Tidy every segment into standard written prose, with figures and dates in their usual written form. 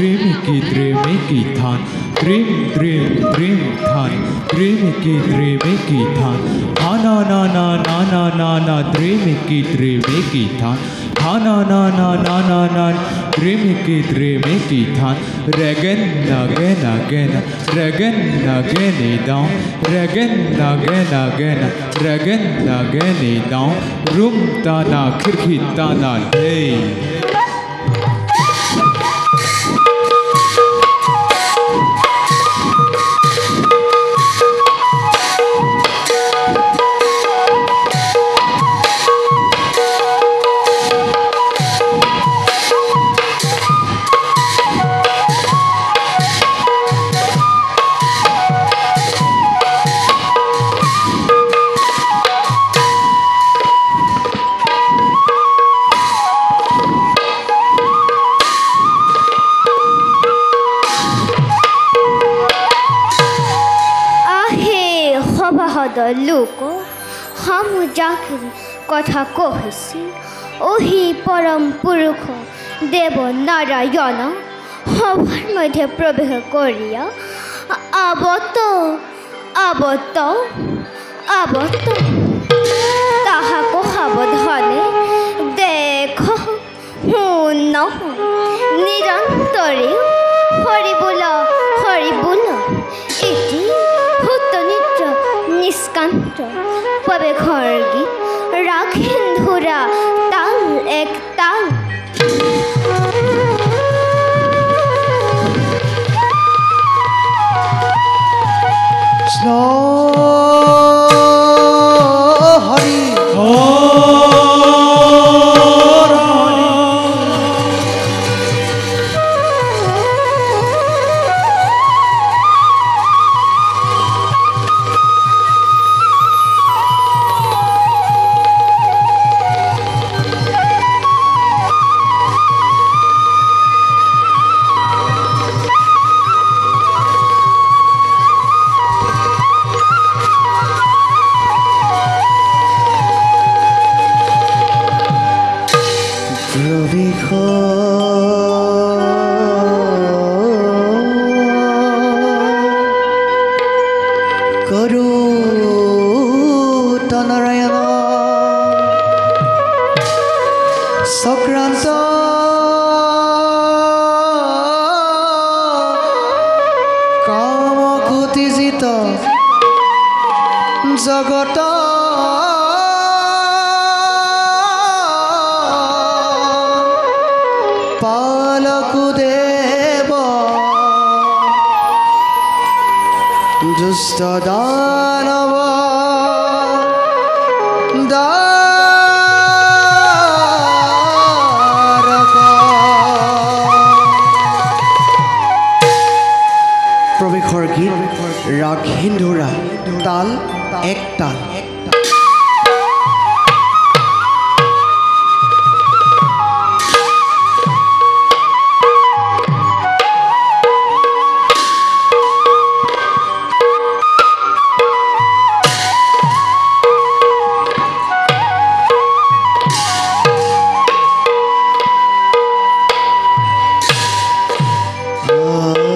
Dreamy than dream than dreamy than na na dreamy than na dreamy than again down again down room tana khirki tana hey लोक हम जाकर कथा कहिसी ओही परम पुरुष देव नारायण हमार मध्य प्रवेश करिया आबत ताहाको सावधाने देख हुन निरंतरे हरि बोल एटी निष्कांत प्रवेशर गीत राघेंद्रा ताल एक ताल हरि सक्रांत काम कुतिजित जगत पालकुदेव दुष्ट दानव प्रवेशर गीत राघेंद्रा ताल एक ताल Oh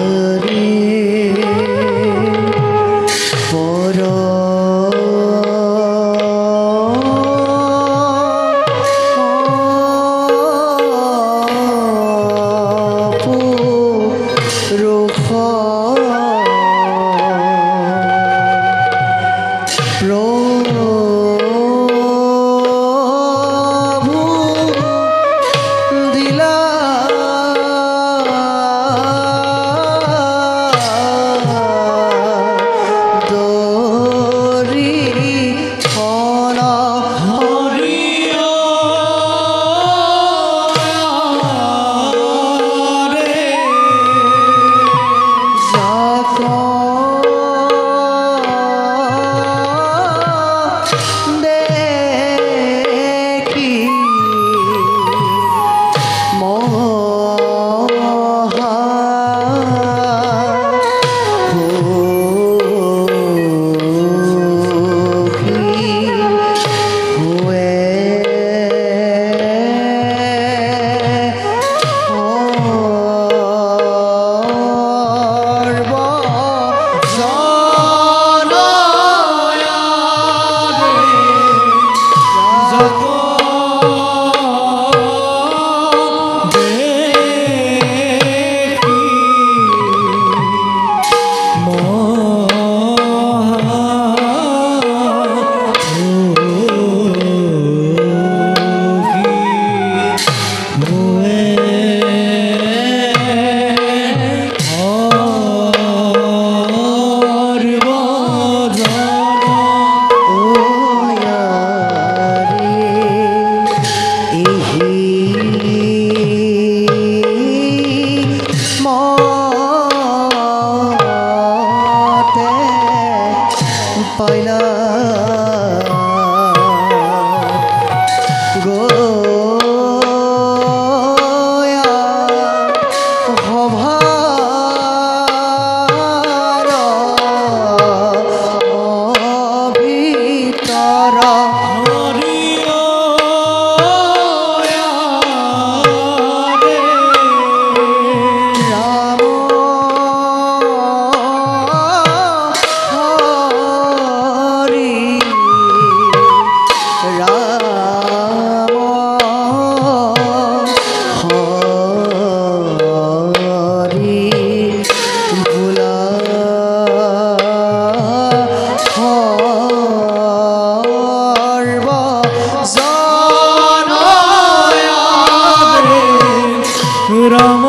ৰাম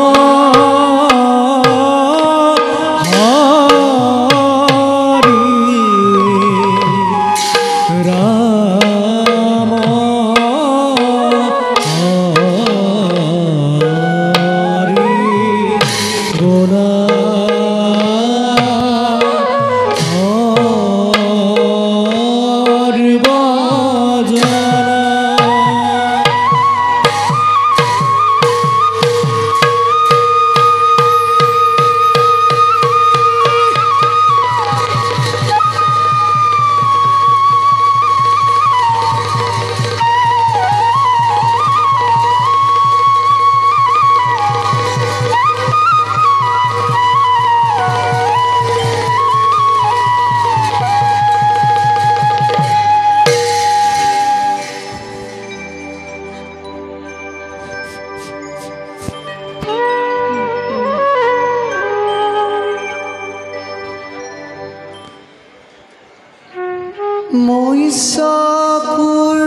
মহিষাসুৰ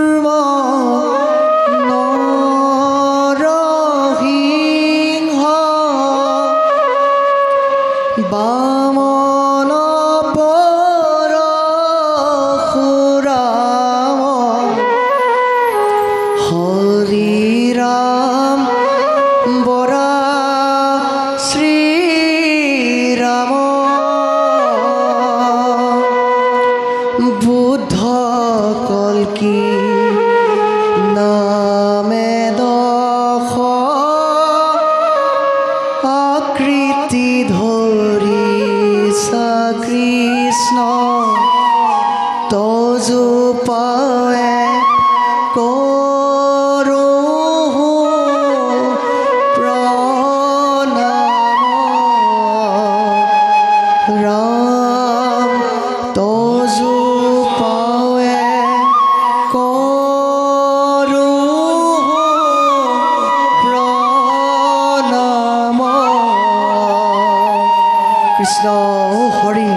নৰসিংহ বামন পৰশুৰাম হৰি ৰাম বৰা শ্ৰীৰাম বুদ্ধ কল্কি নামে দশ আকৃতি ধৰি কৃষ্ণ তজু পাৱে কৰো প্ৰণাম ৰাম তজু পাৱে কৰো প্ৰণাম কৃষ্ণ হৰি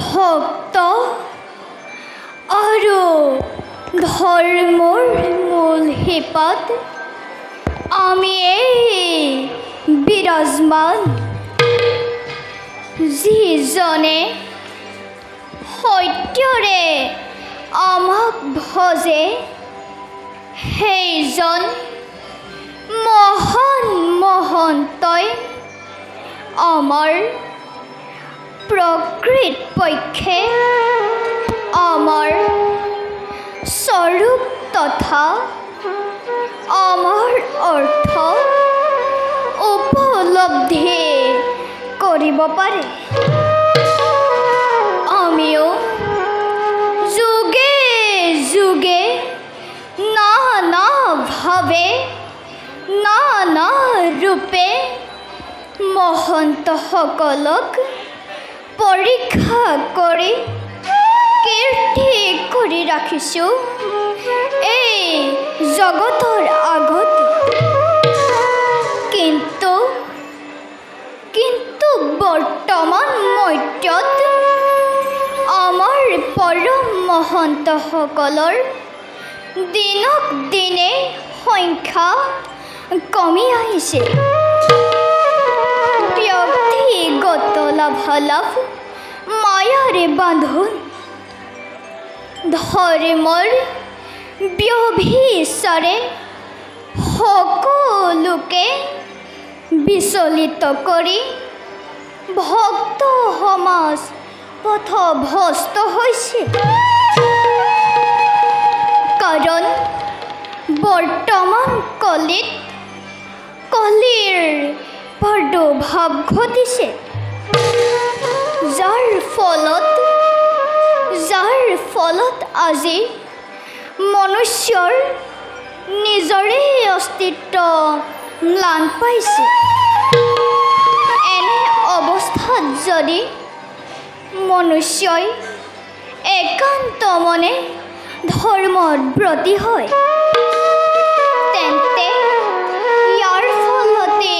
ভক্ত আৰু ধৰ্মৰ মূল শিপাত আমিয়েই বিৰাজমান যিজনে সত্যৰে আমাক ভজে সেইজন মহান মহন্তই আমাৰ প্ৰকৃত পক্ষে আমাৰ স্বৰূপ তথা আমাৰ অৰ্থ উপলব্ধি কৰিব পাৰে আমিও যুগে যুগে নানা ভাৱে নানা ৰূপে মহন্তসকলক পৰীক্ষা কৰি কীৰ্তি কৰি ৰাখিছোঁ এই জগতৰ আগত কিন্তু বৰ্তমান মধ্যত আমাৰ পৰম মহন্তসকলৰ দিনক দিনে সংখ্যা কমি আহিছে ব্যক্তিগত লাভালাভ মায়াৰে বান্ধোন ধৰ্মৰ ব্যভিচাৰে সকলোকে বিচলিত কৰি ভক্ত সমাজ পথভ্ৰষ্ট হৈছে কাৰণ বৰ্তমান কলিত কলিৰ প্ৰাদুৰ্ভাৱ ঘটিছে যাৰ ফলত আজি মনুষ্যৰ নিজৰে অস্তিত্ব ম্লান পাইছে। এনে অৱস্থাত যদি মনুষ্যই একান্ত মনে ধৰ্মত ব্ৰতী হয়, তেন্তে ইয়াৰ ফলতে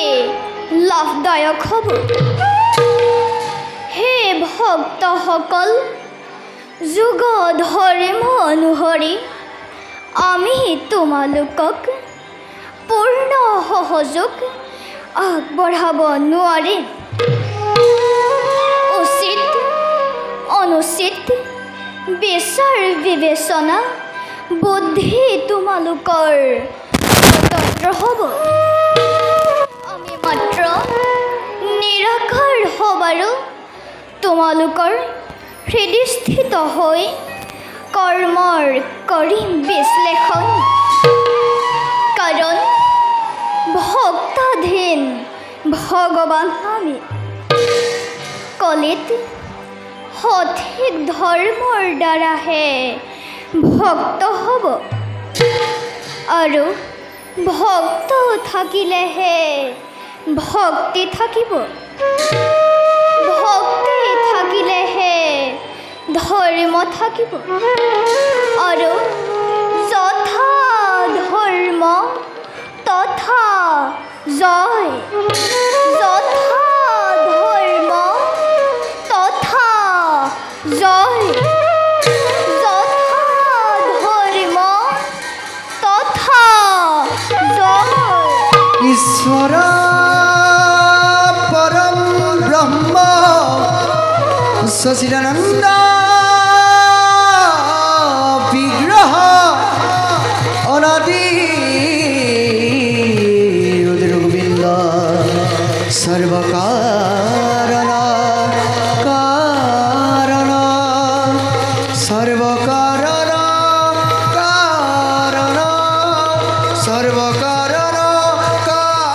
লাভদায়ক হ'ব। হে ভক্তসকল, যুগ ধৰ্ম অনুসৰি আমি তোমালোকক পূৰ্ণ সহযোগ আগবঢ়াব নোৱাৰিম। উচিত অনুচিত বিচাৰ বিবেচনা বুদ্ধি তোমালোকৰ স্বতন্ত্ৰ হ'ব। আমি মাত্ৰ নিৰাকাৰ হ'ব আৰু তোমালোকৰ হৃদয়স্থিত হৈ কৰ্মৰ কৰিম বিশ্লেষণ। কাৰণ ভক্তাধীন ভগৱান আমি কলিত সঠিক ধৰ্মৰ দ্বাৰাহে ভক্ত হ'ব, আৰু ভক্ত থাকিলেহে ভক্তি থাকিব। ভক্তি থাকিলেহে ধৰ্ম থাকিব, আৰু যথা ধৰ্ম তথা জয়। যথা ধৰ্ম তথা জয়। যথা ধৰ্ম তথা জয়। ঈশ্বৰ পৰম ব্ৰহ্ম সচিদানন্দ বিগ্ৰহ অনাদি গোবিন্দ সর্বকারণ কারণ সর্বকারণ কারণ সর্বকারণ কারণ।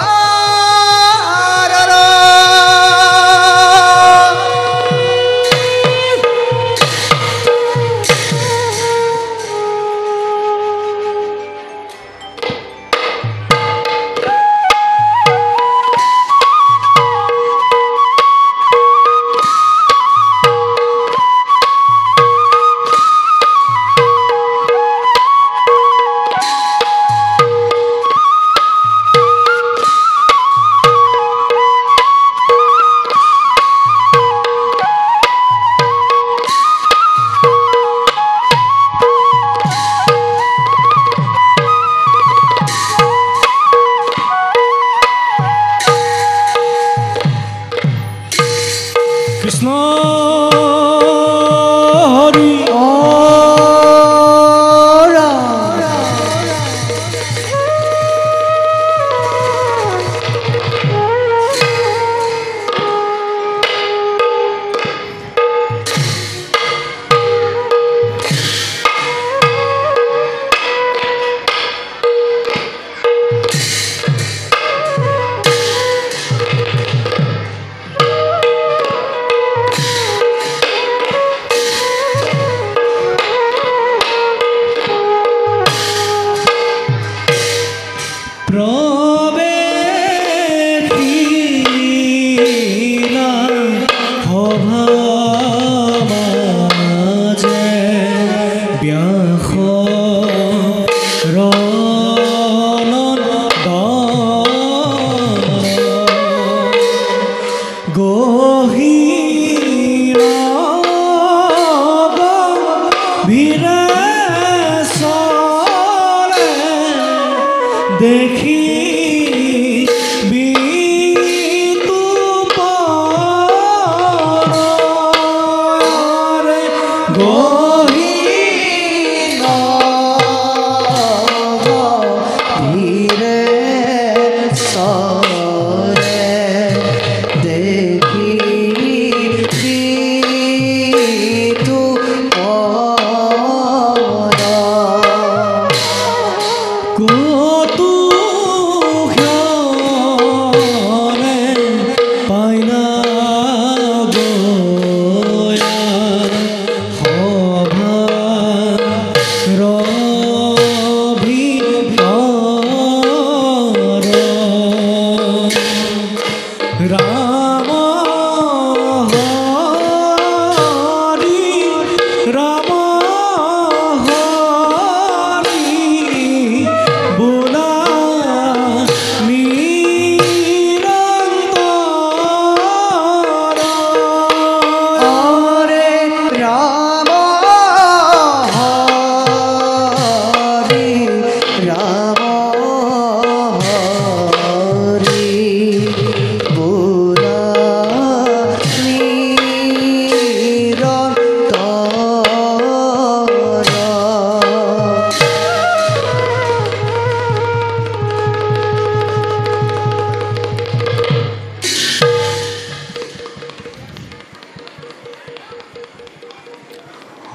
Go to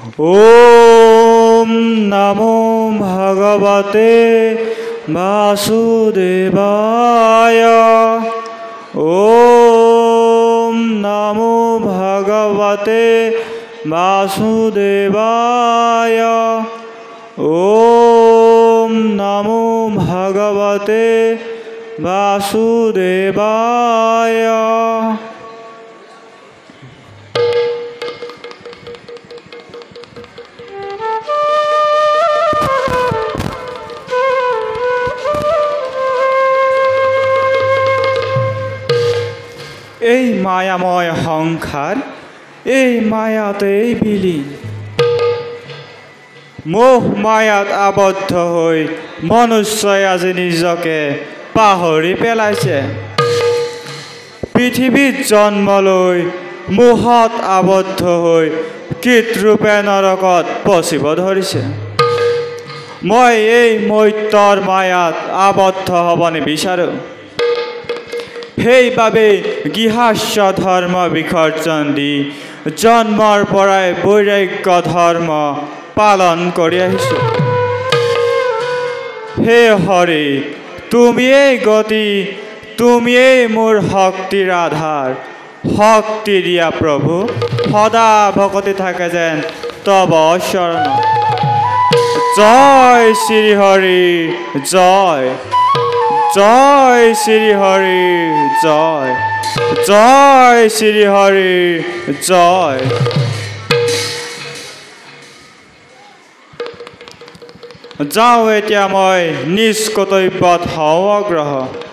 ওম নমো ভগবতে বাসুদেবায় ওম নমো ভগবতে বাসুদেবায় ওম নমো ভগবতে বাসুদেবায় এই মায়াময় সংসার এই মায়াতেই বিলীন মোহ মায়াত আবদ্ধ হৈ মনুষ্যই আজি নিজকে পাহৰি পেলাইছে পৃথিৱীত জন্ম লৈ মোহত আবদ্ধ হৈ কীটৰূপে নৰকত পচিব ধৰিছে মই এই মৰ্ত্যৰ মায়াত আবদ্ধ হ'ব নিবিচাৰোঁ সেইবাবে গৃহস্থ ধৰ্ম বিসৰ্জন দি জন্মৰ পৰাই বৈৰাগ্য ধৰ্ম পালন কৰি আহিছোঁ হে হৰি তুমিয়েই গতি তুমিয়েই মোৰ শক্তিৰ আধাৰ শক্তি দিয়া প্ৰভু সদা ভকতি থাকে যেন তব শৰণ জয় শ্ৰী হৰি জয় জয় শ্ৰী হৰি জয় জয় শ্ৰী হৰি জয় যাওঁ এতিয়া মই নিজ কৰ্তব্যত হওঁ অগ্ৰসৰ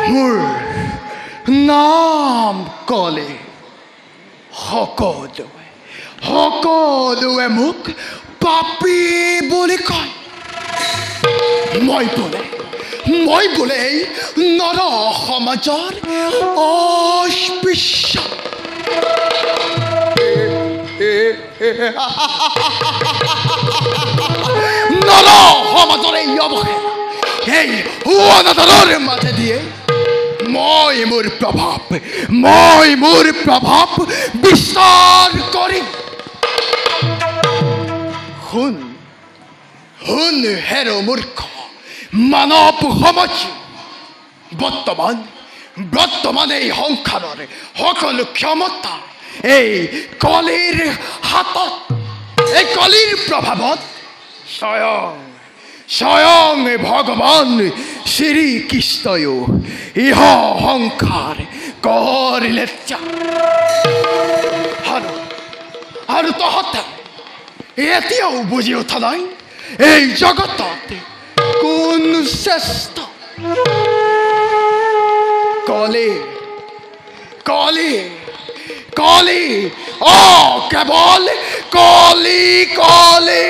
মোৰ নাম কলে সকলোৱে মোক পাপী বুলি কয় মই বোলে এই নৰ সমাজৰ অস্পৃশ্য নল সমাজৰ এই অৱহেলা এই অনাদৰৰ মাজে দিয়ে মই মোৰ প্ৰভাৱ বিস্তাৰ কৰিম শুন হেৰ মূৰ্খ মানৱ সমাজ বৰ্তমান এই সংসাৰৰ সকলো ক্ষমতা এই কলিৰ হাতত এই কলিৰ প্ৰভাৱত স্বয়ং ভগৱান শ্ৰীকৃষ্ণয়ো ইহ সংসাৰ কৰিলে আৰু তহঁতে এতিয়াও বুজি উঠা নাই এই জগতত কোন শ্ৰেষ্ঠ কলি কেৱল কলি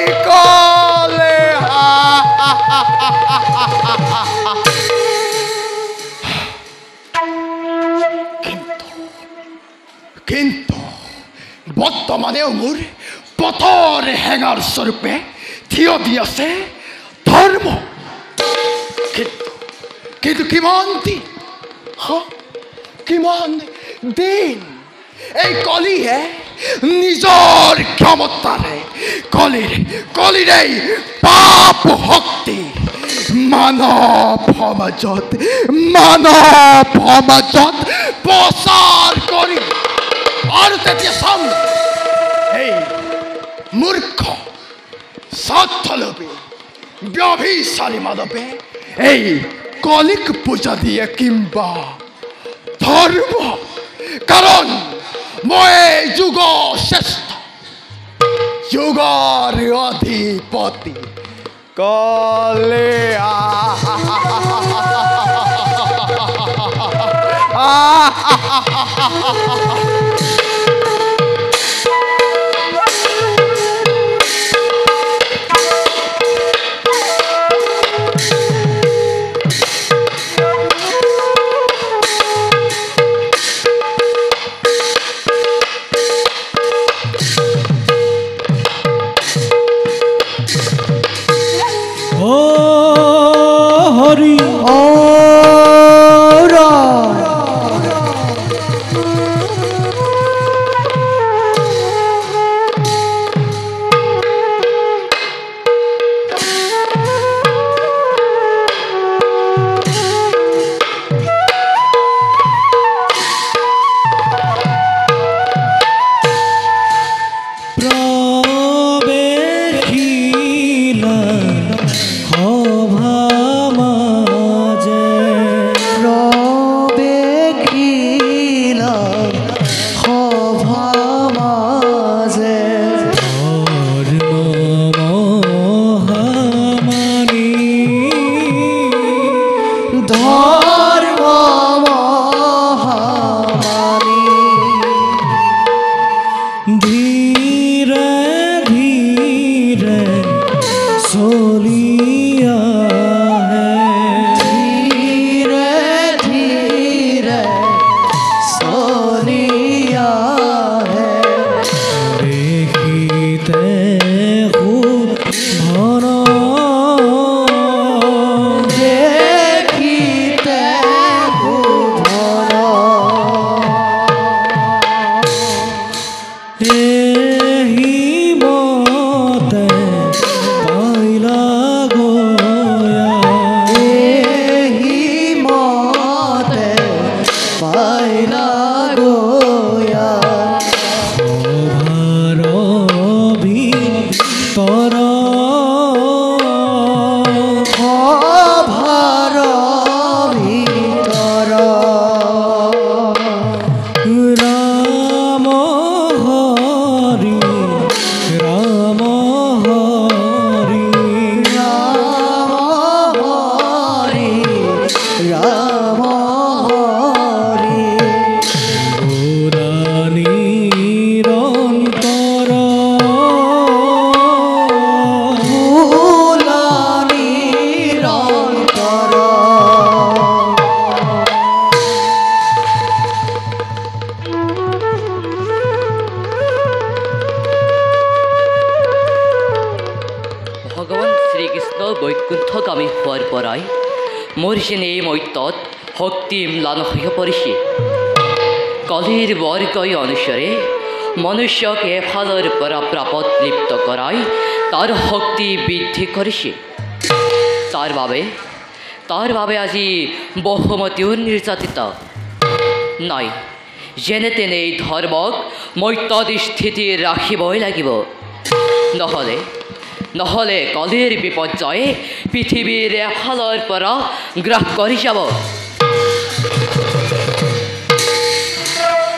কিন্তু বৰ্তমানেও মোৰ পথৰ হেঙাৰ স্বৰূপে থিয় দি আছে ধৰ্ম কিন্তু কিমান দিন এই কলিয়ে নিজৰ ক্ষমতাৰে কলিৰ এই পাপ শক্তি মানৱ সমাজত প্ৰচাৰ কৰি আৰু তেতিয়া চাম এই মূৰ্খ স্বাৰ্থলোভী ব্যভিচাৰী মানৱে এই কলিক পূজা দিয়ে কিম্বা ধৰ্ম কাৰণ মই যুগ শ্ৰেষ্ঠ যুগৰ অধিপতি কলে মোৰ যেন এই মত্যত শক্তি ম্লান হৈ পৰিছে কলিৰ বৰ্গই অনুসাৰে মনুষ্যক এফালৰ পৰা প্ৰাপত লিপ্ত কৰাই তাৰ শক্তি বৃদ্ধি কৰিছে তাৰ বাবে আজি বহুমতীও নিৰ্যাতিত নাই যেনে তেনে এই ধৰ্মক মত্যধিষ্ঠিতি ৰাখিবই লাগিব নহ'লে কলিৰ বিপৰ্যয়ে পৃথিৱীৰ এফালৰ পৰা গ্ৰাস কৰি যাব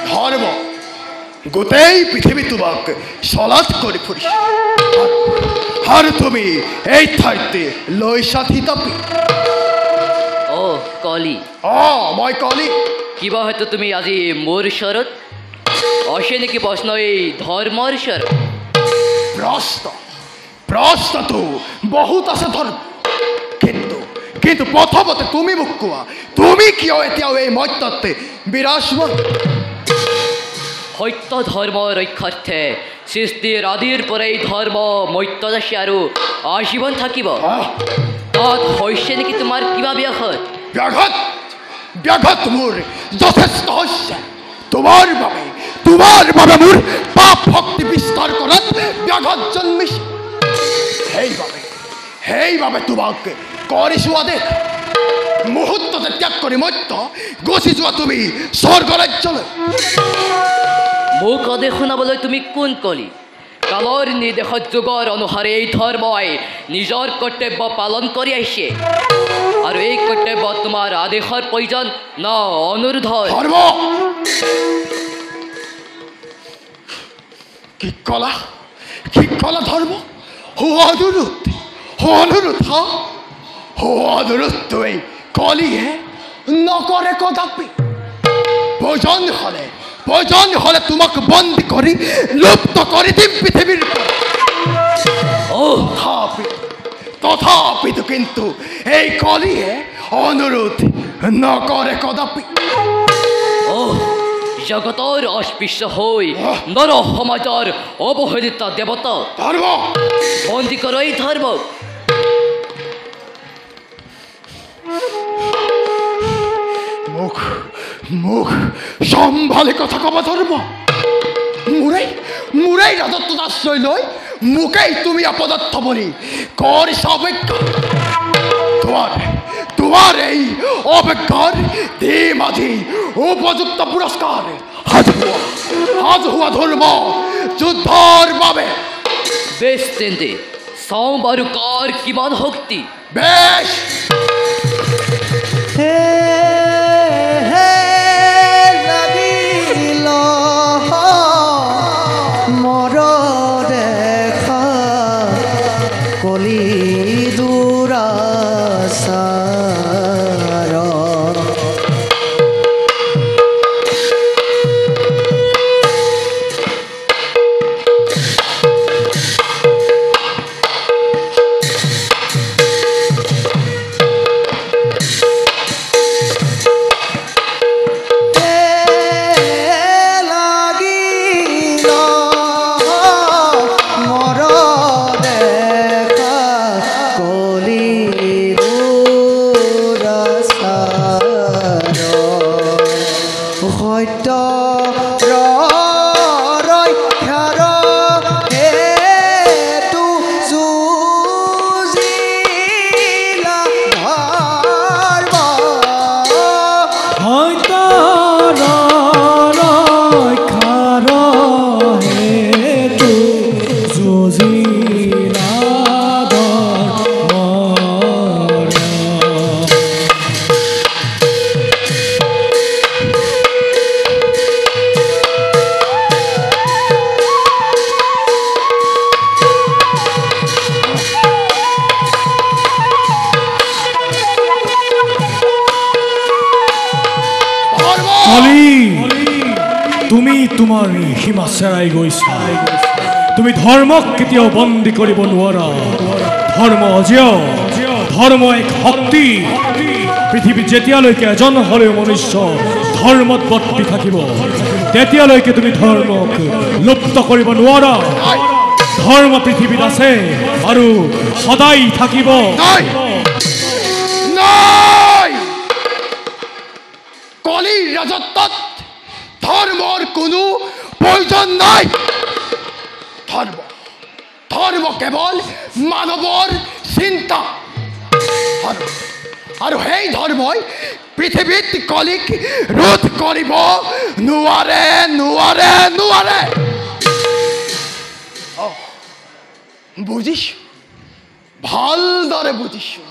ধৰ্ম গোটেই পৃথিৱী তোমাক চলাত কৰি ফুৰিছে আৰু তুমি এই ঠাইতে লৈছা থিতাপি কলি মই কলি কিবা হয়তো তুমি আজি মোৰ ওচৰত আছে নেকি প্ৰশ্ন এই ধৰ্মৰ ওচৰত প্ৰশ্নটো বহুত আছে ধৰ্ম কিন্তু প্ৰথমতে তুমি মোক কোৱা তুমি কিয় এতিয়াও এই মত্যতে বিৰাজমান সত্য ধৰ্ম ৰক্ষাৰ্থে সৃষ্টিৰ আদিৰ পৰাই ধৰ্ম মত্যত আছে আৰু আজীৱন থাকিব তাত হৈছে নেকি তোমাৰ কিবা ব্যাঘাত মোৰ যথেষ্ট হৈছে তোমাৰ বাবে মোৰ পাপ শক্তি বিস্তাৰ কৰাত ব্যাঘাত জন্মিছে সেইবাবে তোমাক কৰিছো আদেশ মুহূৰ্ততে ত্যাগ কৰি মত্য গুচি যোৱা তুমি স্বৰ্গ ৰাজ্যলৈ মোক আদেশ শুনাবলৈ তুমি কোন কলি কালৰ নিৰ্দেশত যুগৰ অনুসাৰে এই ধৰ্মই নিজৰ কৰ্তব্য পালন কৰি আহিছে আৰু এই কৰ্তব্য তোমাৰ আদেশৰ প্ৰয়োজন ন অনুৰোধৰ ধৰ্ম কি কলা ধৰ্ম অনুৰোধ কলিয়ে নকৰে কদাপি প্ৰয়োজন হলে তোমাক বন্দী কৰি লুপ্ত কৰি দিম পৃথিৱীৰ তথাপিতো কিন্তু এই কলিয়ে অনুৰোধ নকৰে কদাপি জগতৰ অস্পৃশ্য হৈ নৰ সমাজৰ অৱহেলিত দেৱতা ধৰ্ম বন্দী কৰ এই ধৰ্ম মুখ সম্ভালি কথা কবা ধৰ্ম মোৰেই ৰাজত্বত আশ্ৰয় লৈ মোকেই তুমি অপদত্ত বুলি কৰিছা অৱজ্ঞা তোমাৰ এই অৱজ্ঞাৰ ধীমাধি উপযুক্ত পুৰস্কাৰ সাজু হোৱা ধৰ্ম যুদ্ধৰ বাবে বেশ তেন্তে চাওঁ বাৰু কাৰ কিমান শক্তি বেশ তুমি তোমাৰ সীমা চেৰাই গৈছা তুমি ধৰ্মক কেতিয়াও বন্দী কৰিব নোৱাৰা ধৰ্ম অজেয় ধৰ্ম এক শক্তি পৃথিৱীত যেতিয়ালৈকে এজন হলেও মনুষ্য ধৰ্মত বৰ্তি থাকিব তেতিয়ালৈকে তুমি ধৰ্মক লুপ্ত কৰিব নোৱাৰা ধৰ্ম পৃথিৱীত আছে আৰু সদায় থাকিব নাই কলিৰ ৰাজত্বত ধৰ্মৰ কোনো প্ৰয়োজন নাই। ধৰ্ম কেৱল মানৱৰ চিন্তা, আৰু সেই ধৰ্মই পৃথিৱীত কলিক ৰোধ কৰিব নোৱাৰে নোৱাৰে নোৱাৰে। বুজিছো, ভালদৰে বুজিছো।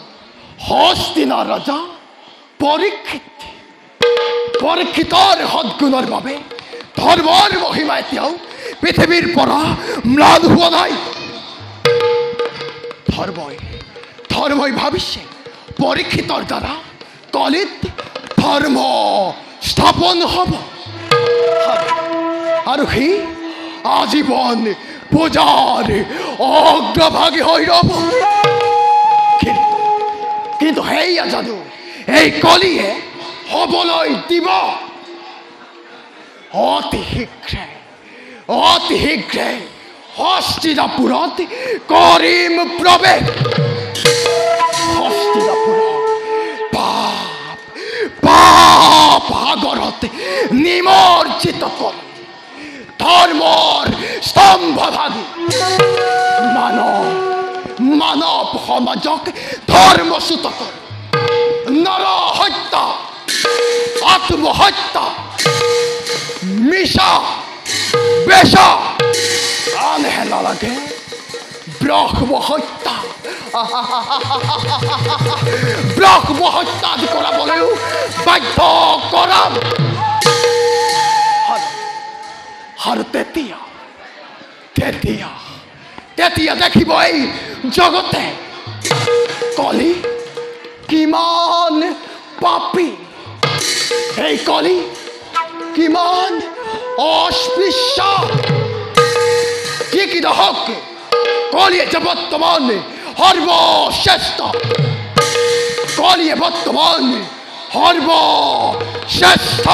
হস্তিনাৰ ৰজা পৰীক্ষিতৰ সদ্গুণৰ বাবে ধৰ্মৰ মহিমা এতিয়াও পৃথিৱীৰ পৰা ম্লান হোৱা নাই। ধৰ্মই ভাবিছে পৰীক্ষিতৰ দ্বাৰা কলিত ধৰ্ম স্থাপন হ'ব, আৰু সি আজীৱন পূজাৰ অগ্ৰভাগী হৈ ৰ'ব। কিন্তু সেয়া জানো এই কলিয়ে হ'বলৈ দিব? অতি শীঘ্ৰে হস্তিনাপুৰত কৰিম প্ৰৱেশ। হস্তিনাপুৰত পাপ সাগৰত নিমজ্জিত কৰি ধৰ্মৰ স্তম্ভ ভাগি মানৱ সমাজক ধৰ্মচ্যুত কৰি নৰ হত্যা, আত্মহত্যা, মিছা বেচা, আনহে নালাগে ব্ৰহ্ম হত্যা আদি কৰাবলৈও বাধ্য কৰাম। আৰু তেতিয়া দেখিব এই জগতে কলি কিমান পাপী, এই কলি কিমান অস্পৃশ্য। কি নহওক, কলিয়ে যে বৰ্তমান সৰ্বশ্ৰেষ্ঠ, কলিয়ে বৰ্তমান সৰ্বশ্ৰেষ্ঠ।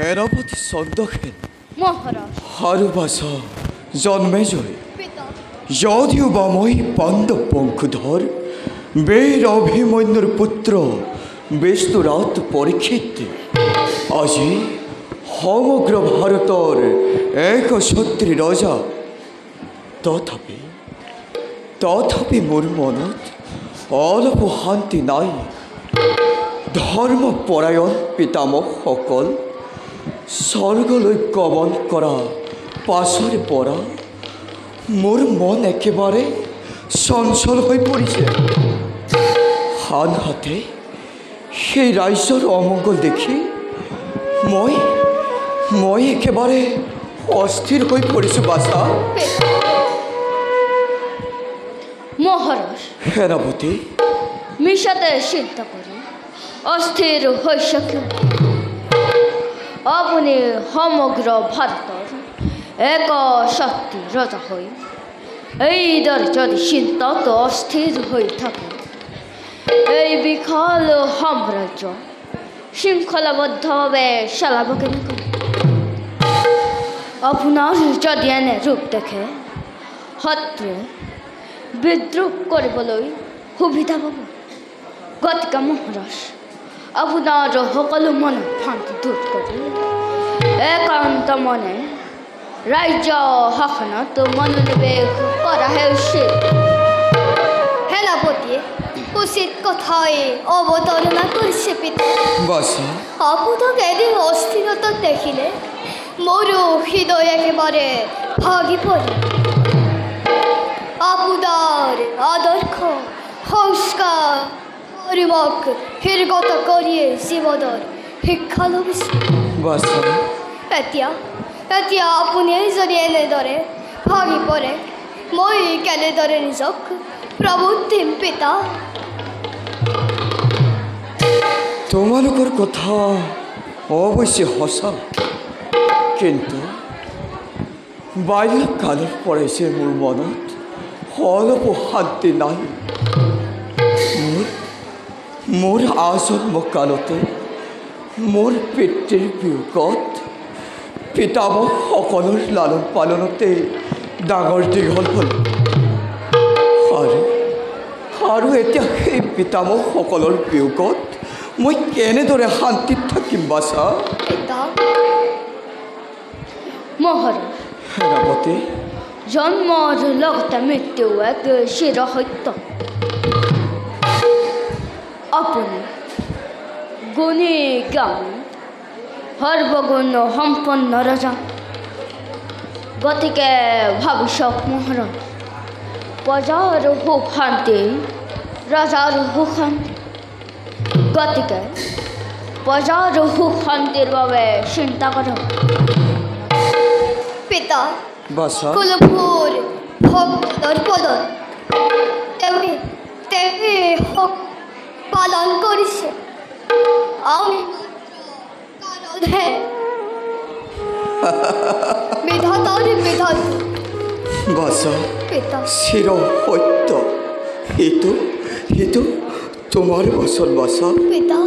সেনাপতি চন্দ্ৰসেন মহাৰাজ হাৰুবাস জন্মে জয় যদিও বা মই পাণ্ডৱ বংশধৰ বীৰ অভিমন্যুৰ পুত্ৰ বিষ্ণুৰথ পৰীক্ষিত আজি সমগ্ৰ ভাৰতৰ এক সত্ৰী ৰজা তথাপি মোৰ মনত অলপ শান্তি নাই ধৰ্মপৰায়ণ পিতামহসকল স্বৰ্গলৈ গমন কৰা পাছৰ পৰা মোৰ মন একেবাৰে চঞ্চল হৈ পৰিছে আনহাতে সেই ৰাজ্যৰ অমংগল দেখি মই একেবাৰে অস্থিৰ হৈ পৰিছোঁ বাছা মহারাজ সেনাপতি মিশাতে চিন্তা করে অস্থির হয়েছে কেউ আপনি সমগ্র ভারতের এক শক্তি রজা হই এই দর যদি চিন্তা তো অস্থির হয়ে থাকে এই বিশাল সাম্রাজ্য শৃঙ্খলাবদ্ধভাবে চালাব কেনেকৈ আপোনাৰ যদি এনে ৰূপ দেখে শত্ৰুৱে বিদ্ৰোহ কৰিবলৈ সুবিধা পাব গতিকে মহাৰাজ আপোনাৰ সকলো মনৰ ভ্ৰান্তি দূৰ কৰি একান্ত মনে ৰাজ্য শাসনত মনোনিৱেশ কৰাহে উচিত সেনাপতিয়ে উচিত কথাই অৱতাৰণা কৰিছে পিতা বাছা আপোনাক এদিন অস্থিৰতা দেখিলে মোৰো হৃদয় একেবাৰে ভাগি পৰে আপোনাৰ আদৰ্শ সংস্কাৰ মোক হিৰগত কৰিয়ে জীৱনৰ শিক্ষা লভিছোঁ বাছা এতিয়া আপুনি যদি এনেদৰে ভাগি পৰে মই কেনেদৰে নিজক প্ৰবুদ্ধিম পিতা তোমালোকৰ কথা অৱশ্যে সঁচা কিন্তু বাল্যকালৰ পৰাই যে মোৰ মনত অলপ শান্তি নাই মোৰ আজন্মকালতে মোৰ পিতৃৰ বিয়োগত পিতামহসকলৰ লালন পালনতে ডাঙৰ দীঘল হ'ল আৰু এতিয়া সেই পিতামহসকলৰ বিয়োগত মই কেনেদৰে শান্তিত থাকিম বাছা মহাৰাজ সেনাপতি জন্মৰ লগতে মৃত্যু এক চিৰ সত্য আপুনি গুণী জ্ঞানী সৰ্বগুণ সম্পন্ন ৰজা গতিকে ভাবি চাওক মহাৰাজ প্ৰজাৰ সুখ শান্তি ৰজাৰ সুখ শান্তি গতিকে প্ৰজাৰ সুখ শান্তিৰ বাবে চিন্তা কৰক পিতা বাছা কুলপুৰ ভক্তৰ পদত তেৱে হক পালন কৰিছে আমি কাৰণহে বিধাতাৰ বিধান বাছা পিতা চিৰ সত্য সেইটো তোমাৰ বচন বাছা পিতা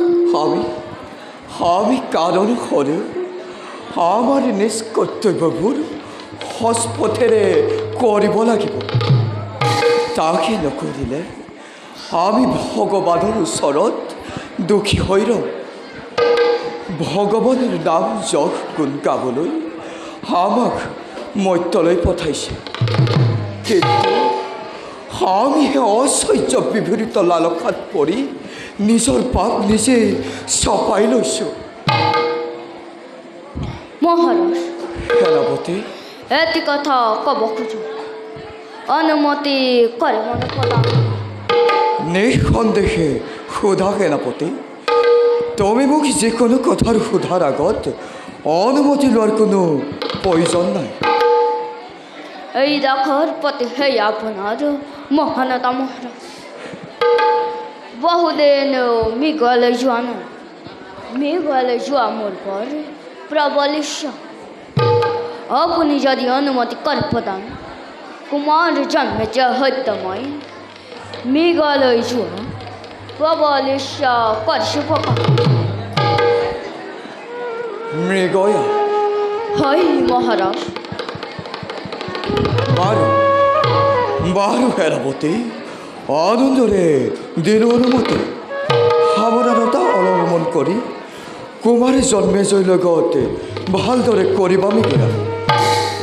আমি কাৰণ হ'লেও আমাৰ নিজ কৰ্তব্যবোৰ সজ পথেৰে কৰিব লাগিব তাকে নকৰিলে আমি ভগৱানৰ ওচৰত দুখী হৈ ৰওঁ ভগৱানৰ নাম যশ গুণ গাবলৈ আমাক মৰ্ত্যলৈ পঠাইছে কিন্তু আমি অসহ্য বিভূত লালসাত পৰি নিজৰ পাপ নিজে চপাই লৈছোঁ মহাৰাজ সেনাপতি এটি কথা ক'ব খোজো অনুমতি কৰে মনে প্ৰদান নিঃসন্দেহে সোধা সেনাপতি তুমি মোক যিকোনো কথাৰ সোধাৰ আগত অনুমতি লোৱাৰ কোনো প্ৰয়োজন নাই এই দেশৰ প্ৰতি সেই আপোনাৰ মহানতা মহাৰাজ বহুদিন মৃগলৈ যোৱা নাই মৃগলৈ যোৱা মোৰ বৰ প্ৰবল ইচ্ছা আপুনি যদি অনুমতি কৰে প্ৰদান কুমাৰ জন্মেছে সত্য মই মৃগলৈ যোৱা প্ৰবল ইচ্ছা কৰিছোঁ প্ৰকাশ মৃগয়া হয় মহাৰাজ বাৰু সেনাপতি আনন্দৰে দিন অনুমতি সাৱধানতা অৱলম্বন কৰি কুমাৰী জন্মেজয়ৰ লগত ভালদৰে কৰিবা মিকিৰা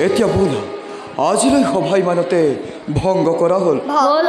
এতিয়া বোলা আজিলৈ সভা ইমানতে ভংগ কৰা হ'ল হ'ল মহাৰাজ